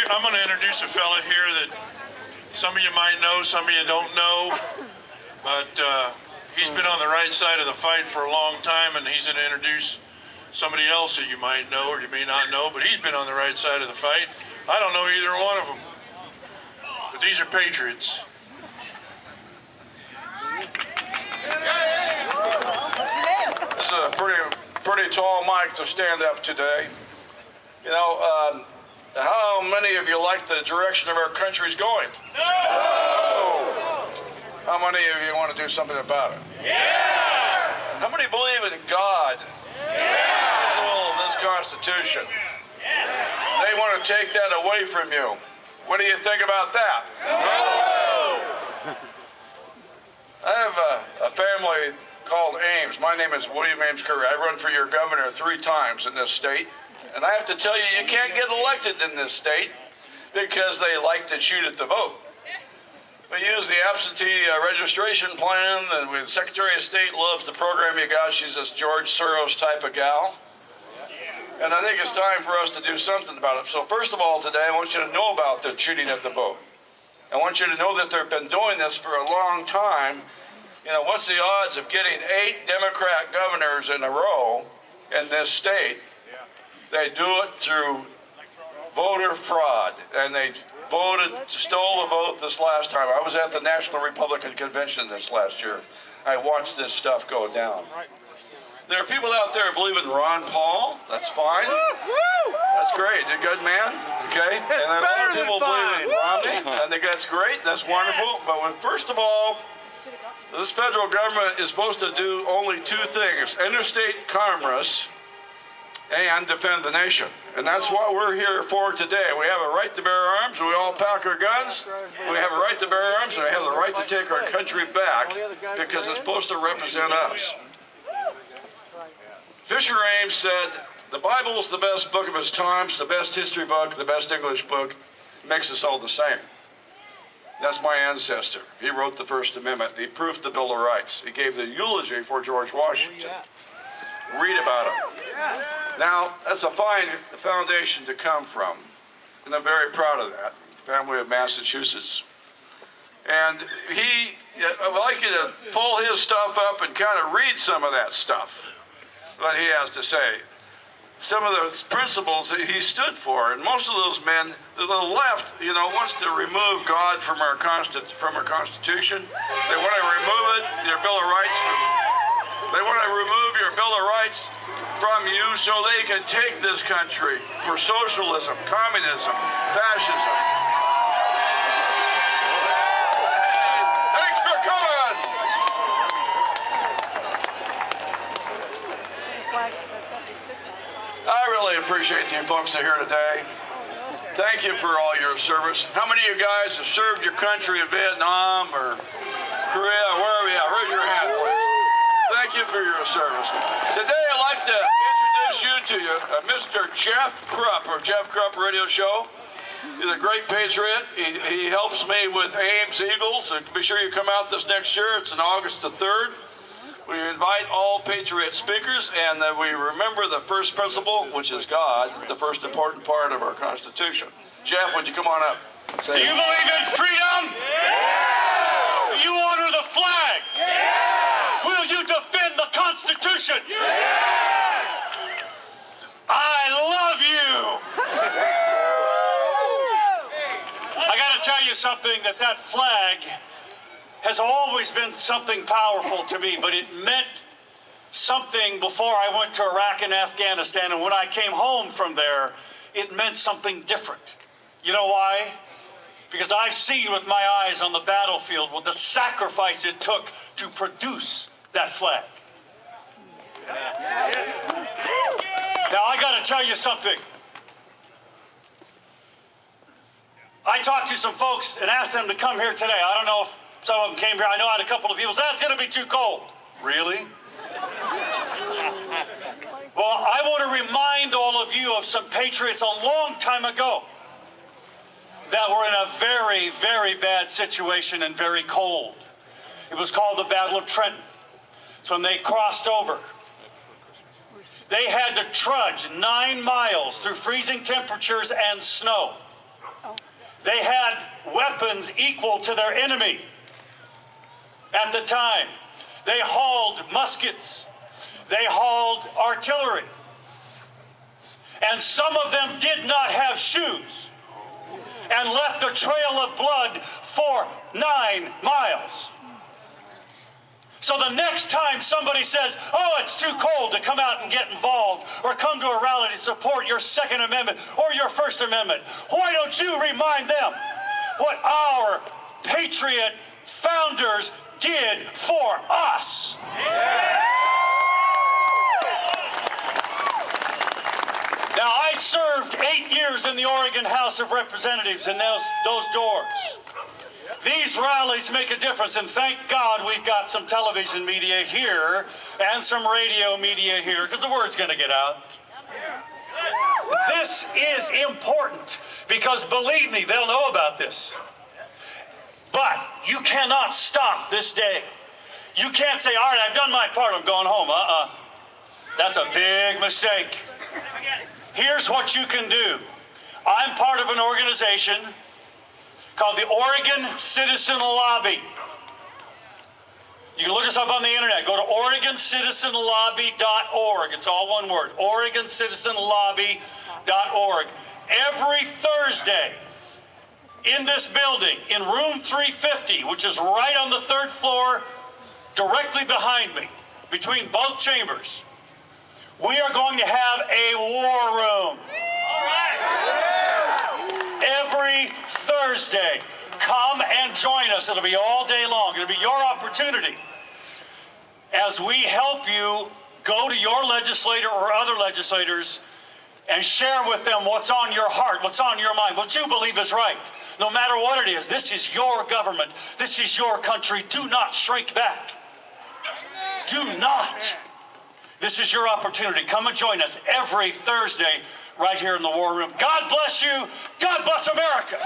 I'm going to introduce a fella here that some of you might know, some of you don't know, but he's been on the right side of the fight for a long time, and he's going to introduce somebody else that you might know or you may not know, but he's been on the right side of the fight. I don't know either one of them, but these are patriots. This is a pretty tall mic to stand up today. You know, how many of you like the direction of our country's going? No! How many of you want to do something about it? Yeah! How many believe in God? Yeah! As well as this Constitution. Yeah! They want to take that away from you. What do you think about that? No! I have a family called Ames. My name is William Ames Curry. I run for your governor 3 times in this state. And I have to tell you, you can't get elected in this state because they like to cheat at the vote. We use the absentee registration plan, and the Secretary of State loves the program you got. She's this George Soros type of gal. And I think it's time for us to do something about it. So first of all today, I want you to know about the cheating at the vote. I want you to know that they've been doing this for a long time. You know, what's the odds of getting 8 Democrat governors in a row in this state? They do it through voter fraud, and they stole the vote this last time. I was at the National Republican Convention this last year. I watched this stuff go down. There are people out there who believe in Ron Paul. That's fine. That's great. He's a good man. Okay? And then a lot of people believe in Romney. I think that's great. That's wonderful. But first of all, this federal government is supposed to do only 2 things: interstate commerce and defend the nation. And that's what we're here for today. We have a right to bear arms. We all pack our guns. We have a right to bear arms, and we have the right to take our country back because it's supposed to represent us. Fisher Ames said, the Bible is the best book of its times, the best history book, the best English book. It makes us all the same. That's my ancestor. He wrote the First Amendment. He proofed the Bill of Rights. He gave the eulogy for George Washington. Read about him. Now, that's a fine foundation to come from, and I'm very proud of that. Family of Massachusetts. And I'd like you to pull his stuff up and kind of read some of that stuff, what he has to say. Some of the principles that he stood for, and most of those men, the left, you know, wants to remove God from our Constitution. They want to remove it, your Bill of Rights They want to remove your Bill of Rights from you so they can take this country for socialism, communism, fascism. Hey, thanks for coming. I really appreciate you folks that are here today. Thank you for all your service. How many of you guys have served your country in Vietnam or Korea, wherever you are? Raise your hand, please. Thank you for your service. Today I'd like to introduce you to Mr. Jeff Krupp, or Jeff Krupp Radio Show. He's a great patriot. He helps me with Ames Eagles. Be sure you come out this next year. It's on August the 3rd. We invite all patriot speakers, and we remember the first principle, which is God, the first important part of our Constitution. Jeff, would you come on up? Do you believe in freedom? Yeah! Do you honor the flag? Yeah! Will you defend the Constitution? Yes! I love you! I got to tell you something, that flag has always been something powerful to me, but it meant something before I went to Iraq and Afghanistan, and when I came home from there, it meant something different. You know why? Because I've seen with my eyes on the battlefield what the sacrifice it took to produce that flag. Now, I got to tell you something. I talked to some folks and asked them to come here today. I don't know if some of them came here. I know I had a couple of people say, it's going to be too cold. Really? Well, I want to remind all of you of some patriots a long time ago that were in a very, very bad situation and very cold. It was called the Battle of Trenton. It's when they crossed over. They had to trudge 9 miles through freezing temperatures and snow They had weapons equal to their enemy at the time. They hauled muskets. They hauled artillery. And some of them did not have shoes and left a trail of blood for 9 miles. So the next time somebody says, oh, it's too cold to come out and get involved or come to a rally to support your Second Amendment or your First Amendment, why don't you remind them what our patriot founders did for us? Now, I served 8 years in the Oregon House of Representatives in those doors. These rallies make a difference, and thank God we've got some television media here and some radio media here, because the word's going to get out. This is important, because believe me, they'll know about this. But you cannot stop this day. You can't say, all right, I've done my part, I'm going home. That's a big mistake. Here's what you can do. I'm part of an organization called the Oregon Citizen Lobby. You can look us up on the internet. Go to OregonCitizenLobby.org. It's all one word, OregonCitizenLobby.org. Every Thursday in this building, in room 350, which is right on the 3rd floor, directly behind me, between both chambers, we are going to have a war room. All right. Every Thursday, come and join us. It'll be all day long. It'll be your opportunity as we help you go to your legislator or other legislators and share with them what's on your heart, what's on your mind, what you believe is right. No matter what it is, this is your government. This is your country. Do not shrink back. Do not. This is your opportunity. Come and join us every Thursday right here in the War Room. God bless you. God bless America.